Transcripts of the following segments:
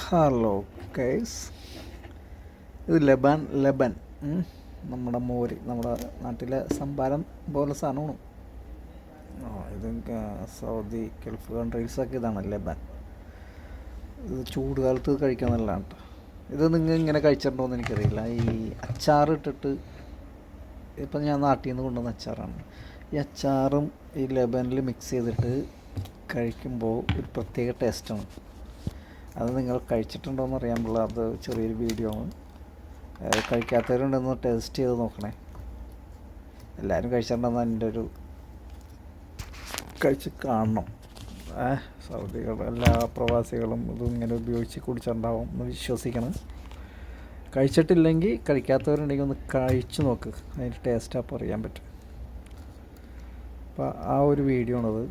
Hello guys, ഇത് ലബൻ നമ്മുടെ മോര്, നമ്മുടെ നാട്ടിലെ സംഭാരം പോലെ സാധനമാണ്. ഇത് സൗദി ഗൾഫ് കൺട്രീസൊക്കെ ഇതാണ് ലബൻ. ഇത് ചൂട് കാലത്ത് കഴിക്കാൻ നല്ലതാണ് കേട്ടോ. ഇത് നിങ്ങൾ ഇങ്ങനെ കഴിച്ചിട്ടുണ്ടോയെന്ന് എനിക്കറിയില്ല. ഈ അച്ചാറിട്ടിട്ട്, ഇപ്പം ഞാൻ നാട്ടിൽ നിന്ന് കൊണ്ടുവന്ന അച്ചാറാണ്. ഈ അച്ചാറും ഈ ലബനിൽ മിക്സ് ചെയ്തിട്ട് കഴിക്കുമ്പോൾ ഒരു പ്രത്യേക ടേസ്റ്റാണ്. അത് നിങ്ങൾ കഴിച്ചിട്ടുണ്ടോയെന്ന് അറിയാൻ പാടില്ല. അത് ചെറിയൊരു വീഡിയോ ആണ്. കഴിക്കാത്തവരുണ്ടെന്ന് ടേസ്റ്റ് ചെയ്ത് നോക്കണേ. എല്ലാവരും കഴിച്ചിട്ടുണ്ടെന്ന് എൻ്റെ ഒരു കഴിച്ച് കാണണം. സൗദികൾ എല്ലാ പ്രവാസികളും ഇതും ഇങ്ങനെ ഉപയോഗിച്ച് കുടിച്ചിട്ടുണ്ടാവും എന്ന് വിശ്വസിക്കണം. കഴിച്ചിട്ടില്ലെങ്കിൽ, കഴിക്കാത്തവരുണ്ടെങ്കിൽ ഒന്ന് കഴിച്ച് നോക്ക്. അതിൻ്റെ ടേസ്റ്റ് അപ്പോൾ അറിയാൻ പറ്റും. അപ്പോൾ ആ ഒരു വീഡിയോ ആണത്.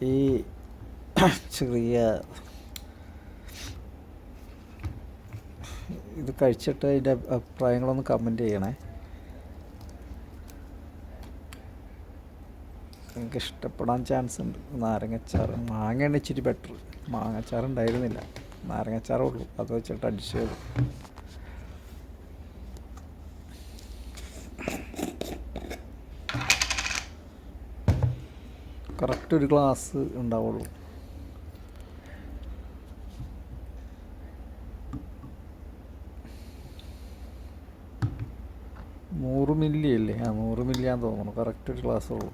ഈ ചെറിയ ഇത് കഴിച്ചിട്ട് അതിൻ്റെ അഭിപ്രായങ്ങളൊന്ന് കമൻറ്റ് ചെയ്യണേ. എനിക്ക് ഇഷ്ടപ്പെടാൻ ചാൻസ് ഉണ്ട്. നാരങ്ങച്ചാറ്, മാങ്ങയാണ് ഇച്ചിരി ബെറ്റർ. മാങ്ങച്ചാറ് ഉണ്ടായിരുന്നില്ല, നാരങ്ങച്ചാറേ ഉള്ളൂ. അത് വെച്ചിട്ട് അഡ്ജസ്റ്റ് ചെയ്തു. കറക്റ്റ് ഒരു ഗ്ലാസ് ഉണ്ടാവുള്ളൂ. $100 മില്ലി അല്ലേ? 100 മില്ലിയാന്ന് തോന്നുന്നു. കറക്റ്റ് ഒരു ഗ്ലാസ് ഉള്ളൂ.